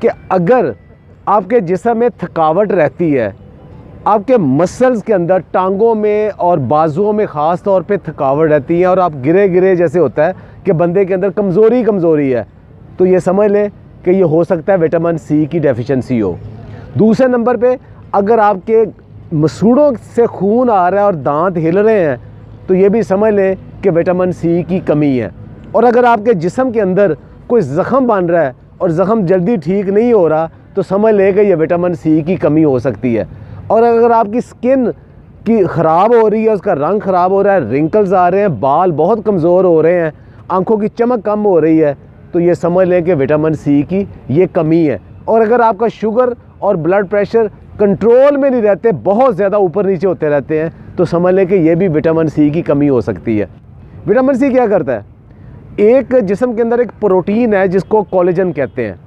कि अगर आपके जिस्म में थकावट रहती है, आपके मसल्स के अंदर टांगों में और बाजुओं में ख़ास तौर पे थकावट रहती है और आप गिरे गिरे जैसे होता है कि बंदे के अंदर कमज़ोरी है, तो ये समझ लें कि ये हो सकता है विटामिन सी की डेफिशिएंसी हो। दूसरे नंबर पे अगर आपके मसूड़ों से खून आ रहा है और दांत हिल रहे हैं, तो ये भी समझ लें कि विटामिन सी की कमी है। और अगर आपके जिस्म के अंदर कोई ज़ख़म बन रहा है और ज़ख़म जल्दी ठीक नहीं हो रहा, तो समझ लें कि ये विटामिन सी की कमी हो सकती है। और अगर आपकी स्किन की ख़राब हो रही है, उसका रंग ख़राब हो रहा है, रिंकल्स आ रहे हैं, बाल बहुत कमज़ोर हो रहे हैं, आँखों की चमक कम हो रही है, तो ये समझ लें कि विटामिन सी की ये कमी है। और अगर आपका शुगर और ब्लड प्रेशर कंट्रोल में नहीं रहते, बहुत ज़्यादा ऊपर नीचे होते रहते हैं, तो समझ लें कि ये भी विटामिन सी की कमी हो सकती है। विटामिन सी क्या करता है? एक जिस्म के अंदर एक प्रोटीन है जिसको कोलेजन कहते हैं।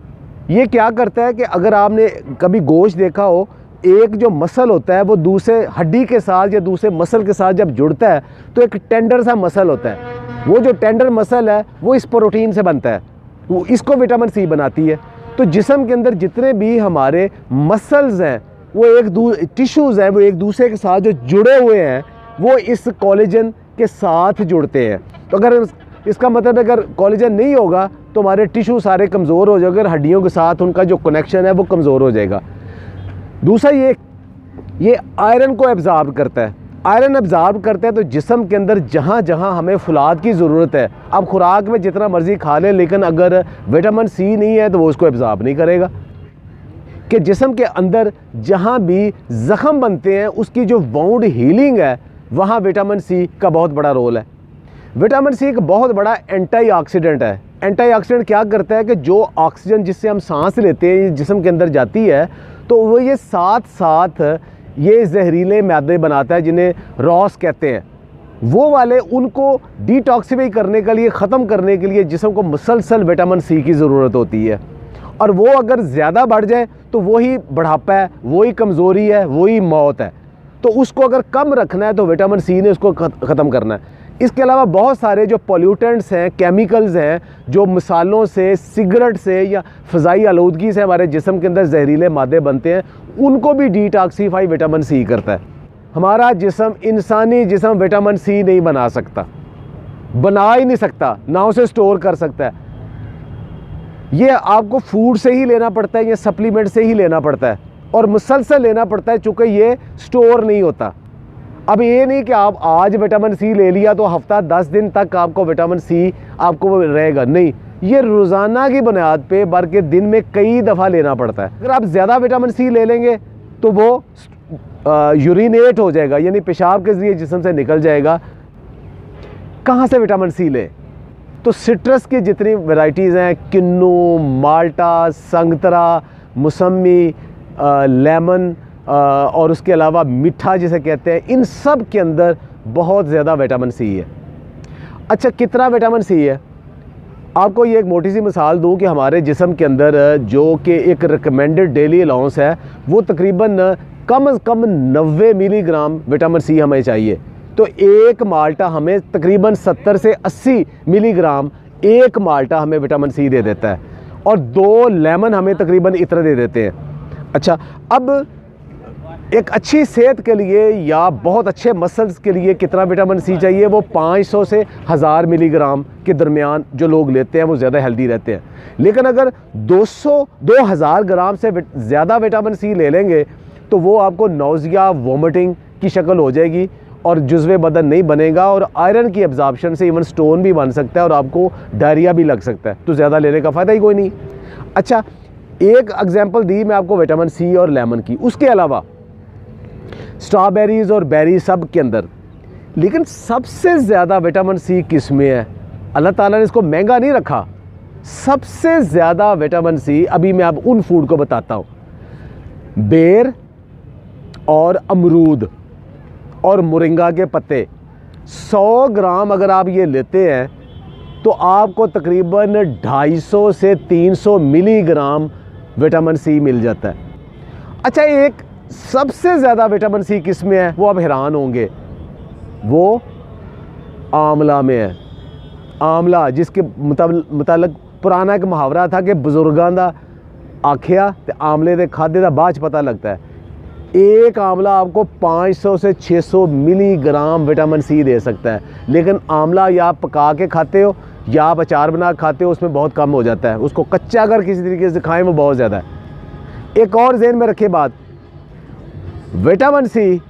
ये क्या करता है कि अगर आपने कभी गोश्त देखा हो, एक जो मसल होता है वो दूसरे हड्डी के साथ या दूसरे मसल के साथ जब जुड़ता है तो एक टेंडर सा मसल होता है। वो जो टेंडर मसल है वो इस प्रोटीन से बनता है, वो इसको विटामिन सी बनाती है। तो जिस्म के अंदर जितने भी हमारे मसल्स हैं, वो टिश्यूज़ हैं, वो एक दूसरे के साथ जो जुड़े हुए हैं, वो इस कोलेजन के साथ जुड़ते हैं। तो अगर इसका मतलब अगर कोलेजन नहीं होगा तो हमारे टिश्यू सारे कमज़ोर हो जाएंगे, अगर हड्डियों के साथ उनका जो कनेक्शन है वो कमज़ोर हो जाएगा। दूसरा ये आयरन को एब्ज़ॉर्ब करता है। आयरन एब्ज़ॉर्ब करता है तो जिस्म के अंदर जहाँ जहाँ हमें फुलाद की ज़रूरत है, आप खुराक में जितना मर्ज़ी खा लें, लेकिन अगर विटामिन सी नहीं है तो वो उसको एब्ज़ॉर्ब नहीं करेगा। कि जिस्म के अंदर जहाँ भी ज़ख़म बनते हैं उसकी जो वाउंड हीलिंग है, वहाँ विटामिन सी का बहुत बड़ा रोल है। विटामिन सी एक बहुत बड़ा एंटीऑक्सीडेंट है। एंटीऑक्सीडेंट क्या करता है कि जो ऑक्सीजन जिससे हम सांस लेते हैं जिस्म के अंदर जाती है, तो वो ये साथ साथ ये जहरीले मैदे बनाता है जिन्हें रॉस कहते हैं। वो वाले उनको डिटॉक्सिफाई करने के लिए, ख़त्म करने के लिए जिस्म को मुसलसल विटामिन सी की ज़रूरत होती है। और वो अगर ज़्यादा बढ़ जाए तो वही बुढ़ापा है, वही कमज़ोरी है, वही मौत है। तो उसको अगर कम रखना है तो विटामिन सी ने उसको ख़त्म करना है। इसके अलावा बहुत सारे जो पोल्यूटेंट्स हैं, केमिकल्स हैं, जो मिसालों से, सिगरेट से या फ़ज़ाई आलूदगी से हमारे जिस्म के अंदर जहरीले मादे बनते हैं, उनको भी डिटॉक्सीफाई विटामिन सी करता है। हमारा जिस्म, इंसानी जिस्म विटामिन सी नहीं बना सकता, बना ही नहीं सकता, ना उसे स्टोर कर सकता है। ये आपको फूड से ही लेना पड़ता है, ये सप्लीमेंट से ही लेना पड़ता है और मुसलसल लेना पड़ता है, चूँकि ये स्टोर नहीं होता। अब ये नहीं कि आप आज विटामिन सी ले लिया तो हफ्ता 10 दिन तक आपको विटामिन सी आपको रहेगा, नहीं, ये रोज़ाना की बुनियाद पे बल्कि दिन में कई दफ़ा लेना पड़ता है। अगर आप ज़्यादा विटामिन सी ले लेंगे तो वो यूरिनेट हो जाएगा, यानी पेशाब के ज़रिए जिस्म से निकल जाएगा। कहाँ से विटामिन सी लें? तो सिट्रस की जितनी वैरायटीज़ हैं, किन्नू, माल्टा, संतरा, मौसमी, लेमन और उसके अलावा मीठा जिसे कहते हैं, इन सब के अंदर बहुत ज़्यादा विटामिन सी है। अच्छा, कितना विटामिन सी है? आपको ये एक मोटी सी मिसाल दूं कि हमारे जिस्म के अंदर जो कि एक रिकमेंडेड डेली अलाउंस है, वो तकरीबन कम से कम 90 मिलीग्राम विटामिन सी हमें चाहिए। तो एक माल्टा हमें तकरीबन 70 से 80 मिलीग्राम एक माल्टा हमें विटामिन सी दे देता है और 2 लेमन हमें तकरीबन इतना दे देते हैं। अच्छा, अब एक अच्छी सेहत के लिए या बहुत अच्छे मसल्स के लिए कितना विटामिन सी चाहिए? वो 500 से 1000 मिलीग्राम के दरमियान जो लोग लेते हैं वो ज़्यादा हेल्दी रहते हैं। लेकिन अगर 2000 ग्राम से ज़्यादा विटामिन सी ले लेंगे तो वो आपको नौजिया, वोमिटिंग की शक्ल हो जाएगी और जुज़्वे बदन नहीं बनेगा और आयरन की एब्जॉर्प्शन से इवन स्टोन भी बन सकता है और आपको डायरिया भी लग सकता है। तो ज़्यादा लेने का फ़ायदा ही कोई नहीं। अच्छा, एक एग्जांपल दी मैं आपको विटामिन सी और लेमन की, उसके अलावा स्ट्रॉबेरीज़ और बेरी सब के अंदर, लेकिन सबसे ज़्यादा विटामिन सी किस में है? अल्लाह ताला ने इसको महंगा नहीं रखा। सबसे ज़्यादा विटामिन सी, अभी मैं आप उन फूड को बताता हूँ, बेर और अमरूद और मोरिंगा के पत्ते। 100 ग्राम अगर आप ये लेते हैं तो आपको तकरीबन 250 से 300 मिलीग्राम विटामिन सी मिल जाता है। अच्छा, एक सबसे ज़्यादा विटामिन सी किस में है? वो आप हैरान होंगे, वो आंवला में है। आंवला, जिसके मुतालिक पुराना एक मुहावरा था कि बुजुर्गां दा आखिया ते आमले दे खादे दा बाद च पता लगता है। एक आंवला आपको 500 से 600 मिलीग्राम विटामिन सी दे सकता है, लेकिन आंवला या आप पका के खाते हो या आप अचार बना के खाते हो, उसमें बहुत कम हो जाता है। उसको कच्चा अगर किसी तरीके से खाएं वो बहुत ज़्यादा है। एक और ज़हन में रखे बात, विटामिन सी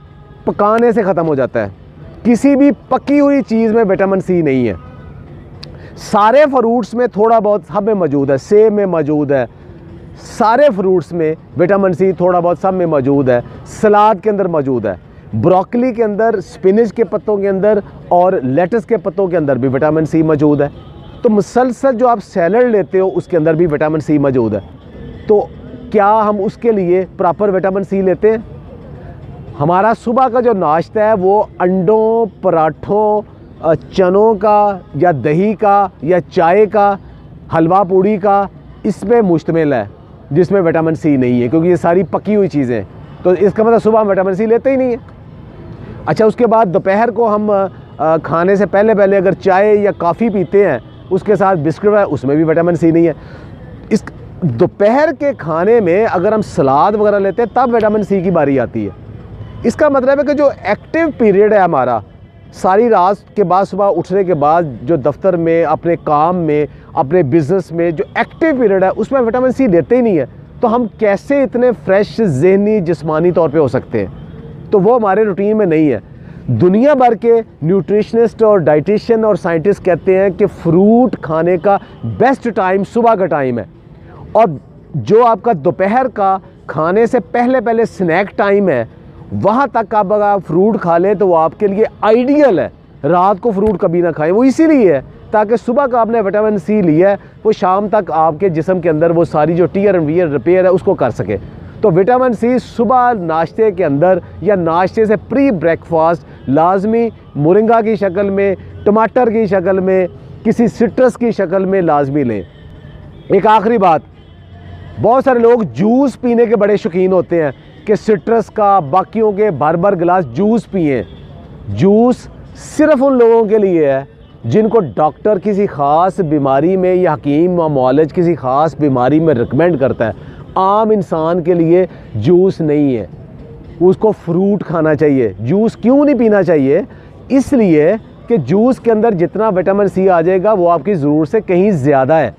पकाने से ख़त्म हो जाता है। किसी भी पकी हुई चीज़ में विटामिन सी नहीं है। सारे फ्रूट्स में थोड़ा बहुत सब में मौजूद है, सेब में मौजूद है, सारे फ्रूट्स में विटामिन सी थोड़ा बहुत सब में मौजूद है। सलाद के अंदर मौजूद है, ब्रोकली के अंदर, स्पिनच के पत्तों के अंदर और लेटस के पत्तों के अंदर भी विटामिन सी मौजूद है। तो मुसलसल जो आप सैलड लेते हो उसके अंदर भी विटामिन सी मौजूद है। तो क्या हम उसके लिए प्रॉपर विटामिन सी लेते हैं? हमारा सुबह का जो नाश्ता है वो अंडों, पराठों, चनों का या दही का या चाय का, हलवा पूड़ी का, इसमें मुश्तमिल है, जिसमें विटामिन सी नहीं है, क्योंकि ये सारी पकी हुई चीज़ें हैं। तो इसका मतलब सुबह हम विटामिन सी लेते ही नहीं है। अच्छा, उसके बाद दोपहर को हम खाने से पहले अगर चाय या कॉफ़ी पीते हैं, उसके साथ बिस्किट है, उसमें भी विटामिन सी नहीं है। इस दोपहर के खाने में अगर हम सलाद वगैरह लेते हैं तब विटामिन सी की बारी आती है। इसका मतलब है कि जो एक्टिव पीरियड है हमारा, सारी रात के बाद सुबह उठने के बाद जो दफ्तर में, अपने काम में, अपने बिज़नेस में जो एक्टिव पीरियड है, उसमें विटामिन सी लेते ही नहीं है। तो हम कैसे इतने फ्रेश ज़हनी जिस्मानी तौर पे हो सकते हैं? तो वो हमारे रूटीन में नहीं है। दुनिया भर के न्यूट्रिशनिस्ट और डाइटिशियन और साइंटिस्ट कहते हैं कि फ्रूट खाने का बेस्ट टाइम सुबह का टाइम है, और जो आपका दोपहर का खाने से पहले स्नैक टाइम है, वहाँ तक आप अगर फ्रूट खा लें तो वो आपके लिए आइडियल है। रात को फ्रूट कभी ना खाएं, वो इसीलिए है ताकि सुबह का आपने विटामिन सी लिया है वो शाम तक आपके जिस्म के अंदर वो सारी जो टीयर एंड वियर रिपेयर है उसको कर सके। तो विटामिन सी सुबह नाश्ते के अंदर या नाश्ते से प्री ब्रेकफास्ट लाजमी मोरिंगा की शक्ल में, टमाटर की शक्ल में, किसी सिट्रस की शक्ल में लाजमी लें। एक आखिरी बात, बहुत सारे लोग जूस पीने के बड़े शौकीन होते हैं कि सिट्रस का, बाकियों के भर गिलास जूस पिए। जूस सिर्फ उन लोगों के लिए है जिनको डॉक्टर किसी ख़ास बीमारी में या हकीम या मुआलिज किसी ख़ास बीमारी में रिकमेंड करता है। आम इंसान के लिए जूस नहीं है, उसको फ्रूट खाना चाहिए। जूस क्यों नहीं पीना चाहिए? इसलिए कि जूस के अंदर जितना विटामिन सी आ जाएगा वो आपकी ज़रूरत से कहीं ज़्यादा है,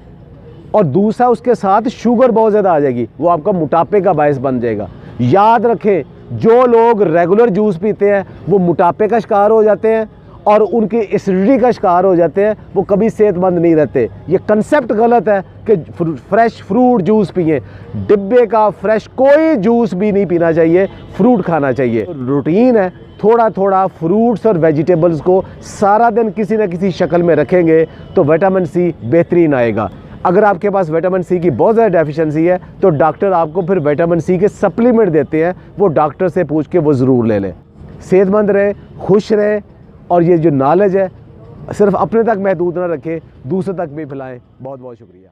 और दूसरा उसके साथ शुगर बहुत ज़्यादा आ जाएगी, वो आपका मोटापे का बायस बन जाएगा। याद रखें, जो लोग रेगुलर जूस पीते हैं वो मोटापे का शिकार हो जाते हैं और उनकी एसिडिटी का शिकार हो जाते हैं, वो कभी सेहतमंद नहीं रहते। ये कंसेप्ट गलत है कि फ्रेश फ्रूट जूस पिए। डिब्बे का फ्रेश कोई जूस भी नहीं पीना चाहिए, फ्रूट खाना चाहिए। रूटीन है, थोड़ा थोड़ा फ्रूट्स और वेजिटेबल्स को सारा दिन किसी न किसी शक्ल में रखेंगे तो विटामिन सी बेहतरीन आएगा। अगर आपके पास विटामिन सी की बहुत ज़्यादा डेफिशिएंसी है तो डॉक्टर आपको फिर विटामिन सी के सप्लीमेंट देते हैं, वो डॉक्टर से पूछ के वो ज़रूर ले लें। सेहतमंद रहें, खुश रहें, और ये जो नॉलेज है सिर्फ अपने तक महदूद ना रखें, दूसरों तक भी फैलाएं। बहुत बहुत शुक्रिया।